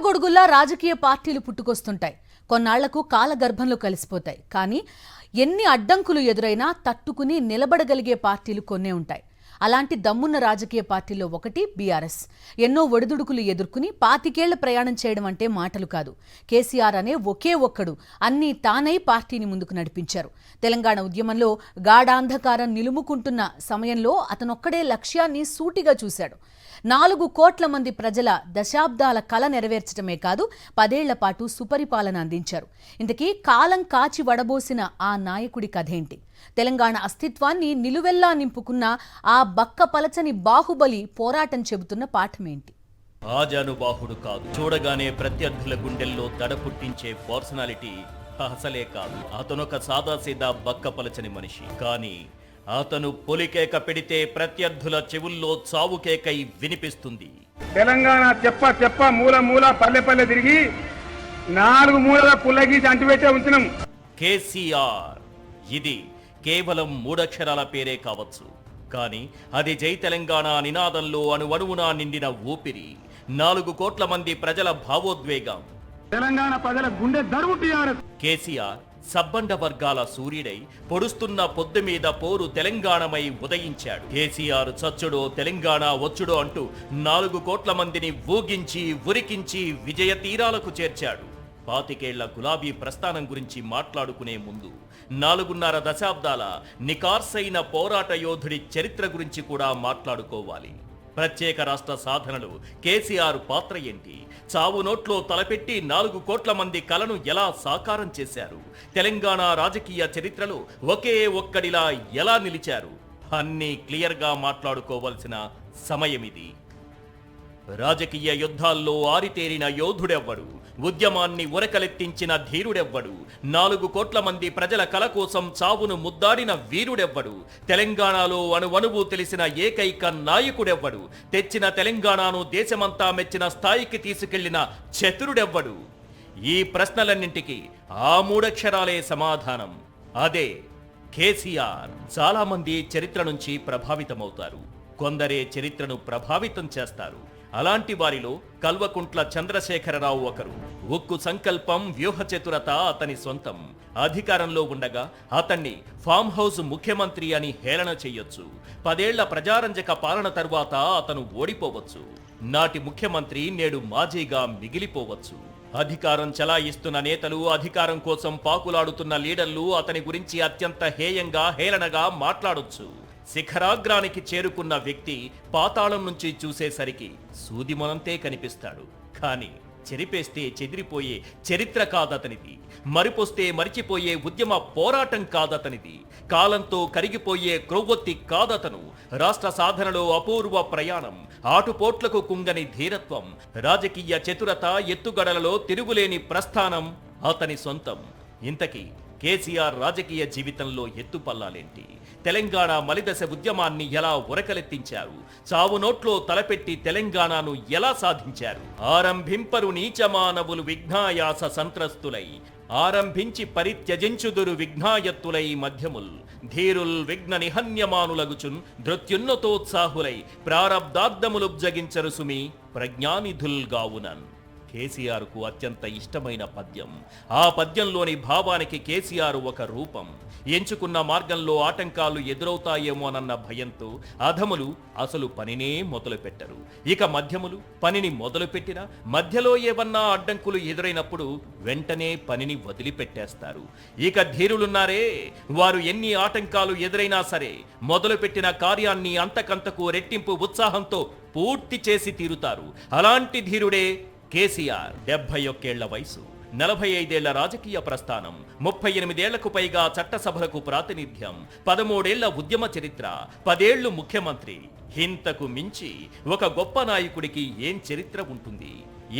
పుట్టగొడుగుల్లా రాజకీయ పార్టీలు పుట్టుకొస్తుంటాయి. కొన్నాళ్లకు కాలగర్భంలో కలిసిపోతాయి. కానీ ఎన్ని అడ్డంకులు ఎదురైనా తట్టుకుని నిలబడగలిగే పార్టీలు కొన్నే ఉంటాయి. అలాంటి దమ్మున్న రాజకీయ పార్టీలో ఒకటి బీఆర్ఎస్. ఎన్నో ఒడిదుడుకులు ఎదుర్కొని 25 ఏళ్ల ప్రయాణం చేయడం అంటే మాటలు కాదు. కేసీఆర్ అనే ఒకే ఒక్కడు అన్నీ తానై పార్టీని ముందుకు నడిపించారు. తెలంగాణ ఉద్యమంలో గాఢాంధకారం నిలుముకుంటున్న సమయంలో అతనొక్కడే లక్ష్యాన్ని సూటిగా చూశాడు. 4 కోట్ల మంది ప్రజల దశాబ్దాల కల నెరవేర్చడమే కాదు, 10 ఏళ్ల పాటు సుపరిపాలన అందించారు. ఇంతకీ కాలం కాచి వడబోసిన ఆ నాయకుడి కథేంటి? తెలంగాణ అస్తిత్వాన్ని నిలువెల్లా నింపుకున్న ఆ బక్క పలచని బాహుబలి పోరాటం చెబుతున్న పాఠమేంటి? ఆజానుబాహుడు కాదు, చూడగానే ప్రత్యర్థుల గుండెల్లో దడ పుట్టించే పర్సనాలిటీ అసలే కాదు. అతనొక సాదాసీదా బక్క పలచని మనిషి. కానీ అతను పొలికేక పెడితే ప్రత్యర్థుల చెవుల్లో చావుకేకై వినిపిస్తుంది. తెలంగాణ చెప్ప మూల మూల పల్లె పల్లె తిరిగి 4 మూలల పుల్లగీసి అంటిపెట్టే ఉంచినాం. కేసీఆర్. ఇది కేవలం 3 అక్షరాల పేరే కావచ్చు, కానీ అది జై తెలంగాణ నినాదంలో అణువణువునా నిండిన ఊపిరి. 4 కోట్ల మంది ప్రజల భావోద్వేగం. తెలంగాణ ప్రజల గుండె దరువు టీఆర్ఎస్. కేసీఆర్ సబ్బండ వర్గాల సూర్యుడై పొడుస్తున్న పొద్దు మీద పోరు తెలంగాణమై ఉదయించాడు. కేసీఆర్ చచ్చుడో తెలంగాణ వచ్చుడో అంటూ 4 కోట్ల మందిని ఊగించి ఉరికించి విజయ తీరాలకు చేర్చాడు. 25 ఏళ్ల గులాబీ ప్రస్థానం గురించి మాట్లాడుకునే ముందు 4.5 దశాబ్దాల నికార్సైన పోరాట యోధుడి చరిత్ర గురించి కూడా మాట్లాడుకోవాలి. ప్రత్యేక రాష్ట్ర సాధనలో కేసీఆర్ పాత్ర ఏంటి? చావు నోట్లో తలపెట్టి 4 కోట్ల మంది కలను ఎలా సాకారం చేశారు? తెలంగాణ రాజకీయ చరిత్రలో ఒకే ఒక్కడిలా ఎలా నిలిచారు? అన్నీ క్లియర్గా మాట్లాడుకోవాల్సిన సమయమిది. రాజకీయ యుద్ధాల్లో ఆరితేరిన యోధుడెవ్వడు? ఉద్యమాన్ని ఉరకలెత్తించిన ధీరుడెవ్వడు? 4 కోట్ల మంది ప్రజల కల కోసం చావును ముద్దాడిన వీరుడెవ్వడు? తెలంగాణలో అణువణువు తెలిసిన ఏకైక నాయకుడెవ్వడు? తెచ్చిన తెలంగాణను దేశమంతా మెచ్చిన స్థాయికి తీసుకెళ్లిన చతురుడెవ్వడు? ఈ ప్రశ్నలన్నింటికి ఆ 3 అక్షరాలే సమాధానం. అదే కేసీఆర్. చాలా మంది చరిత్ర నుంచి ప్రభావితమవుతారు, కొందరే చరిత్రను ప్రభావితం చేస్తారు. అలాంటి వారిలో కల్వకుంట్ల చంద్రశేఖరరావు ఒకరు. ఉక్కు సంకల్పం, వ్యూహ చతురత అతని సొంతం. అధికారంలో ఉండగా అతన్ని ఫామ్ హౌస్ ముఖ్యమంత్రి అని హేళన చేయొచ్చు. 10 ఏళ్ల ప్రజారంజక పాలన తరువాత అతను ఓడిపోవచ్చు. నాటి ముఖ్యమంత్రి నేడు మాజీగా మిగిలిపోవచ్చు. అధికారం చలాయిస్తున్న నేతలు, అధికారం కోసం పాకులాడుతున్న లీడర్లు అతని గురించి అత్యంత హేయంగా, హేళనగా మాట్లాడొచ్చు. శిఖరాగ్రానికి చేరుకున్న వ్యక్తి పాతాళం నుంచి చూసేసరికి సూదిమొనంతే కనిపిస్తాడు. కానీ చెరిపేస్తే చెదిరిపోయే చరిత్ర కాదతనిది. మరిపోస్తే మరిచిపోయే ఉద్యమ పోరాటం కాదతనిది. కాలంతో కరిగిపోయే క్రొవ్వొత్తి కాదతను. రాష్ట్ర సాధనలో అపూర్వ ప్రయాణం, ఆటుపోట్లకు కుంగని ధీరత్వం, రాజకీయ చతురత, ఎత్తుగడలలో తిరుగులేని ప్రస్థానం అతని సొంతం. ఇంతకీ కేసీఆర్ రాజకీయ జీవితంలో ఎత్తుపల్లాలేంటి? తెలంగాణ మలిదశ ఉద్యమాన్ని ఎలా ఉరకలెత్తించారు? చావు నోట్లో తలపెట్టి తెలంగాణను ఎలా సాధించారు? ఆరంభింపరు నీచమానవులు విఘ్నాయాస సంత్రస్తులై, ఆరంభించి పరిత్యజించుదురు విఘ్నాయత్తులై మధ్యముల్, ధీరుల్ విఘ్న నిహన్యమానులగుచున్ ధృత్యున్నతోత్సాహులై, ప్రారబ్ధార్థములుబ్జగించరు సుమి ప్రజ్ఞానిధుల్ గావునన్. కేసీఆర్కు అత్యంత ఇష్టమైన పద్యం. ఆ పద్యంలోని భావానికి కేసీఆర్ ఒక రూపం. ఎంచుకున్న మార్గంలో ఆటంకాలు ఎదురవుతాయేమోనన్న భయంతో అధములు అసలు పనినే మొదలుపెట్టరు. ఇక మధ్యములు పనిని మొదలుపెట్టినా మధ్యలో ఏవన్నా అడ్డంకులు ఎదురైనప్పుడు వెంటనే పనిని వదిలిపెట్టేస్తారు. ఇక ధీరులున్నారే, వారు ఎన్ని ఆటంకాలు ఎదురైనా సరే మొదలుపెట్టిన కార్యాన్ని అంతకంతకు రెట్టింపు ఉత్సాహంతో పూర్తి చేసి తీరుతారు. అలాంటి ధీరుడే కేసీఆర్. 71 ఏళ్ల వయసు, 45 ఏళ్ల రాజకీయ ప్రస్థానం, 38 ఏళ్లకు పైగా చట్టసభలకు ప్రాతినిధ్యం, 13 ఏళ్ల ఉద్యమ చరిత్ర, 10 ఏళ్లు ముఖ్యమంత్రి. ఇంతకు మించి ఒక గొప్ప నాయకుడికి ఏం చరిత్ర ఉంటుంది?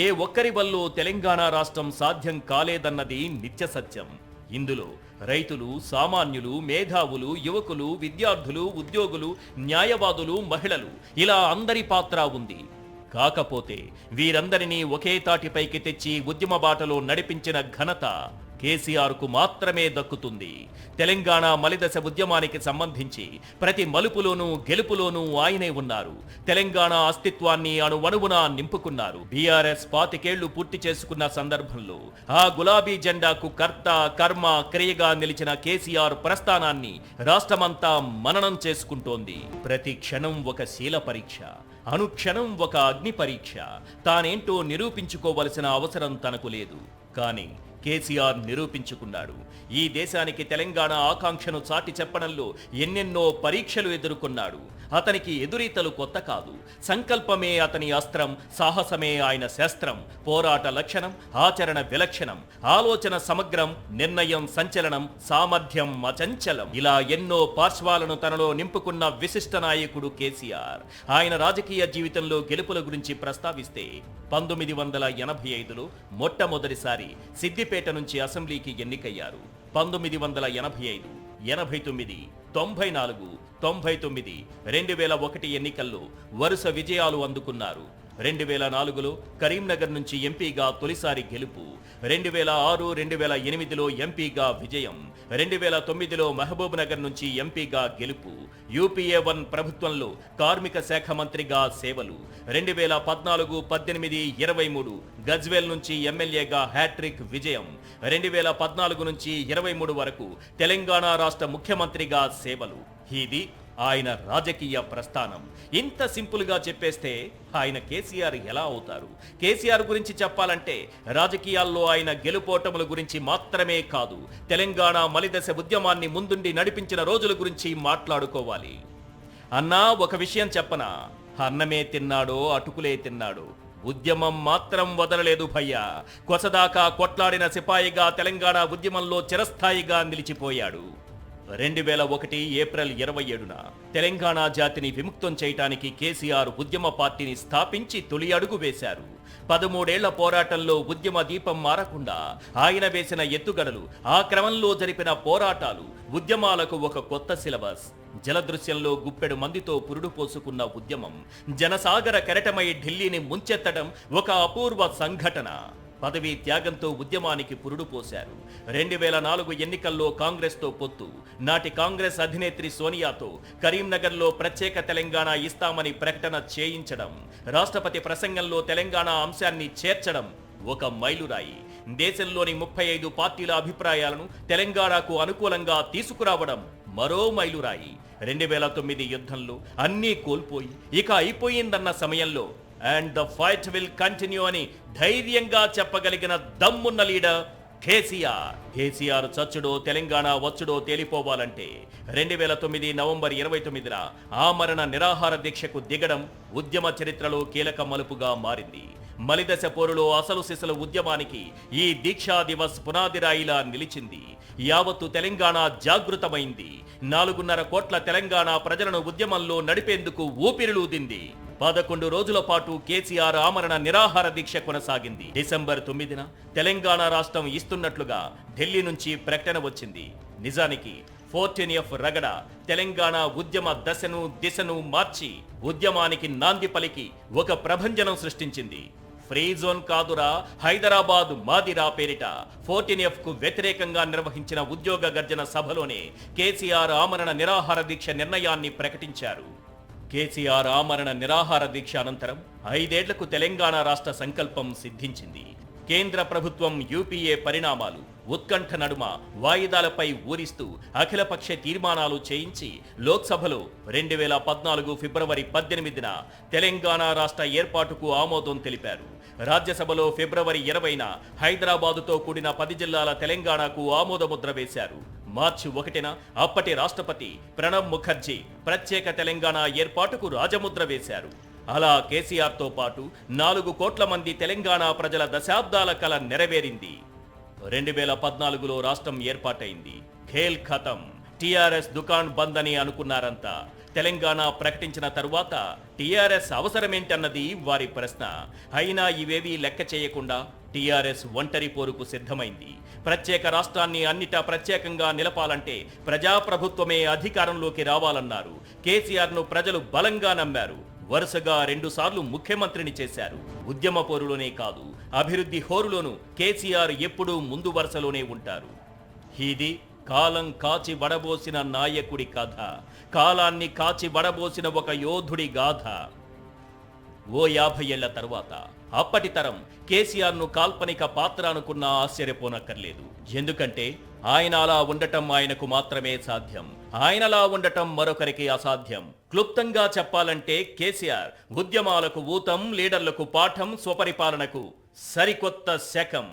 ఏ ఒక్కరి వల్ల తెలంగాణ రాష్ట్రం సాధ్యం కాలేదన్నది నిత్య సత్యం. ఇందులో రైతులు, సామాన్యులు, మేధావులు, యువకులు, విద్యార్థులు, ఉద్యోగులు, న్యాయవాదులు, మహిళలు, ఇలా అందరి పాత్ర ఉంది. కాకపోతే వీరందరినీ ఒకే తాటిపైకి తెచ్చి ఉద్యమ బాటలో నడిపించిన ఘనత కేసీఆర్కు మాత్రమే దక్కుతుంది. తెలంగాణ మలిదశ ఉద్యమానికి సంబంధించి ప్రతి మలుపులోనూ గెలుపులోనూ ఆయనే ఉన్నారు. తెలంగాణ అస్తిత్వాన్ని అణువణువున నింపుకున్నారు. బీఆర్ఎస్ 25 ఏళ్లు పూర్తి చేసుకున్న సందర్భంలో ఆ గులాబీ జెండాకు కర్త కర్మ క్రియగా నిలిచిన కేసీఆర్ ప్రస్థానాన్ని రాష్ట్రమంతా మననం చేసుకుంటోంది. ప్రతి క్షణం ఒక శీల పరీక్ష, అనుక్షణం ఒక అగ్ని పరీక్ష. తానేంటో నిరూపించుకోవలసిన అవసరం తనకు లేదు. కానీ కేసీఆర్ నిరూపించుకున్నాడు. ఈ దేశానికి తెలంగాణ ఆకాంక్షను చాటి చెప్పడంలో ఎన్నెన్నో పరీక్షలు ఎదుర్కొన్నాడు. అతనికి ఎదురీతలు కొత్త కాదు. సంకల్పమే అతని అస్త్రం, సాహసమే ఆయన శస్త్రం. పోరాట లక్షణం, ఆచరణ విలక్షణం, ఆలోచన సమగ్రం, నిర్ణయం సంచలనం, సామర్థ్యం అచంచలం. ఇలా ఎన్నో పార్శ్వాలను తనలో నింపుకున్న విశిష్ట నాయకుడు కేసీఆర్. ఆయన రాజకీయ జీవితంలో గెలుపుల గురించి ప్రస్తావిస్తే 1985లో మొట్టమొదటిసారి సిద్దిపేట నుంచి అసెంబ్లీకి ఎన్నికయ్యారు. 1985, 89, 94, 99, 2001 ఎన్నికల్లో వరుస విజయాలు అందుకున్నారు. 2004లో కరీంనగర్ నుంచి ఎంపీగా తొలిసారి గెలుపు, 2006, 2008లో ఎంపీగా విజయం, 2009లో మహబూబ్ నగర్ నుంచి ఎంపీగా గెలుపు, యూపీఏ 1 ప్రభుత్వంలో కార్మిక శాఖ మంత్రిగా సేవలు, 2014, 18, 23 గజ్వేల్ నుంచి ఎమ్మెల్యేగా హ్యాట్రిక్ విజయం, 2014 నుంచి 23 వరకు తెలంగాణ రాష్ట్ర ముఖ్యమంత్రిగా సేవలు. ఇది ఆయన రాజకీయ ప్రస్థానం. ఇంత సింపుల్ గా చెప్పేస్తే ఆయన కేసీఆర్ ఎలా అవుతారు? కేసీఆర్ గురించి చెప్పాలంటే రాజకీయాల్లో ఆయన గెలుపోటముల గురించి మాత్రమే కాదు, తెలంగాణ మలిదశ ఉద్యమాన్ని ముందుండి నడిపించిన రోజుల గురించి మాట్లాడుకోవాలి. అన్నా, ఒక విషయం చెప్పనా? అన్నమే తిన్నాడో అటుకులే తిన్నాడో, ఉద్యమం మాత్రం వదలలేదు భయ్యా. కొసదాకా కొట్లాడిన సిపాయిగా తెలంగాణ ఉద్యమంలో చిరస్థాయిగా నిలిచిపోయాడు. 2001 ఏప్రిల్ 27న తెలంగాణ జాతిని విముక్తం చేయటానికి కేసీఆర్ ఉద్యమ పార్టీని స్థాపించి తొలి అడుగు వేశారు. 13 ఏళ్ల పోరాటంలో ఉద్యమ దీపం మారకుండా ఆయన వేసిన ఎత్తుగడలు, ఆ క్రమంలో జరిపిన పోరాటాలు ఉద్యమాలకు ఒక కొత్త సిలబస్. జలదృశ్యంలో గుప్పెడు మందితో పురుడు పోసుకున్న ఉద్యమం జనసాగర కెరటమై ఢిల్లీని ముంచెత్తడం ఒక అపూర్వ సంఘటన. పదవీ త్యాగంతో ఉద్యమానికి పురుడు పోశారు. 2004 ఎన్నికల్లో కాంగ్రెస్తో పొత్తు, నాటి కాంగ్రెస్ అధినేత్రి సోనియాతో కరీంనగర్లో ప్రత్యేక తెలంగాణ ఇస్తామని ప్రకటన చేయించడం, రాష్ట్రపతి ప్రసంగంలో తెలంగాణ అంశాన్ని చేర్చడం ఒక మైలురాయి. దేశంలోని 35 పార్టీల అభిప్రాయాలను తెలంగాణకు అనుకూలంగా తీసుకురావడం మరో మైలురాయి. 2009 యుద్ధంలో అన్నీ కోల్పోయి ఇక అయిపోయిందన్న సమయంలో and the fight will continue అని ధైర్యంగా చెప్పగలిగిన దమ్మున్న లీడర్ కేసీఆర్. కేసీఆర్ చచ్చుడో తెలంగాణ వచ్చుడో తేలిపోవాలంటే 2009 నవంబర్ 29న ఆమరణ నిరాహార దీక్షకు దిగడం ఉద్యమ చరిత్రలో కీలక మలుపుగా మారింది. మలిదశ పోరులో అసలు సిసలు ఉద్యమానికి ఈ దీక్షా దివస్ పునాదిరాయిలా నిలిచింది. యావత్తు తెలంగాణ జాగృతమైంది. 4.5 కోట్ల తెలంగాణ ప్రజలను ఉద్యమంలో నడిపేందుకు ఊపిరిలూదింది. 11 రోజుల పాటు కేసీఆర్ ఆమరణ నిరాహార దీక్ష కొనసాగింది. డిసెంబర్ 9న తెలంగాణ రాష్ట్రం ఇస్తున్నట్లుగా ఢిల్లీ నుంచి ప్రకటన వచ్చింది. నిజానికి 14F రగడ తెలంగాణ ఉద్యమ దశను దిశను మార్చి ఉద్యమానికి నాంది పలికి ఒక ప్రభంజనం సృష్టించింది. ఫ్రీ జోన్ కాదురా హైదరాబాద్ మాదిరా పేరిట 14F కు వ్యతిరేకంగా నిర్వహించిన ఉద్యోగ గర్జన సభలోనే కేసీఆర్ ఆమరణ నిరాహార దీక్ష నిర్ణయాన్ని ప్రకటించారు. కేసీఆర్ ఆమరణ నిరాహార దీక్ష అనంతరం 5 ఏళ్లకు తెలంగాణ రాష్ట్ర సంకల్పం సిద్ధించింది. కేంద్ర ప్రభుత్వం యూపీఏ పరిణామాలు, ఉత్కంఠ నడుమ వాయిదాలపై ఊరిస్తూ అఖిలపక్ష తీర్మానాలు చేయించి లోక్సభలో 2014 ఫిబ్రవరి 18న తెలంగాణ రాష్ట్ర ఏర్పాటుకు ఆమోదం తెలిపారు. రాజ్యసభలో ఫిబ్రవరి 20న హైదరాబాదుతో కూడిన 10 జిల్లాల తెలంగాణకు ఆమోదముద్ర వేశారు. మార్చి 1న అప్పటి రాష్ట్రపతి ప్రణబ్ ముఖర్జీ ప్రత్యేక తెలంగాణ ఏర్పాటుకు రాజముద్ర వేశారు. అలా కేసీఆర్తో పాటు 4 కోట్ల మంది తెలంగాణ ప్రజల దశాబ్దాల కల నెరవేరింది. 2014లో రాష్ట్రం ఏర్పాటైంది. ఖేల్ ఖతం, టీఆర్ఎస్ దుకాన్ బంద్ అని అనుకున్నారంతా. తెలంగాణ ప్రకటించిన తరువాత టీఆర్ఎస్ అవసరమేంటన్నది వారి ప్రశ్న. అయినా ఇవేవీ లెక్క చేయకుండా టీఆర్ఎస్ ఒంటరి పోరుకు సిద్ధమైంది. ప్రత్యేక రాష్ట్రాన్ని అన్నిటా ప్రత్యేకంగా నిలపాలంటే ప్రజాప్రభుత్వమే అధికారంలోకి రావాలన్నారు. కేసీఆర్ను ప్రజలు బలంగా నమ్మారు. వరుసగా 2 సార్లు ముఖ్యమంత్రిని చేశారు. ఉద్యమ పోరులోనే కాదు, అభివృద్ధి హోరులోనూ కేసీఆర్ ఎప్పుడూ ముందు వరుసలోనే ఉంటారు. ఇది కాలం కాచి వడబోసిన నాయకుడి కథ, కాలాన్ని కాచి వడబోసిన ఒక యోధుడి గాథ. ఓ 50 ఏళ్ల తర్వాత అప్పటి తరం కేసీఆర్ను కాల్పనిక పాత్ర అనుకున్నా ఆశ్చర్యపోనక్కర్లేదు. ఎందుకంటే ఆయన అలా ఉండటం ఆయనకు మాత్రమే సాధ్యం, ఆయనలా ఉండటం మరొకరికి అసాధ్యం. క్లుప్తంగా చెప్పాలంటే కేసీఆర్ ఉద్యమాలకు ఊతం, లీడర్లకు పాఠం, స్వపరిపాలనకు సరికొత్త శకం.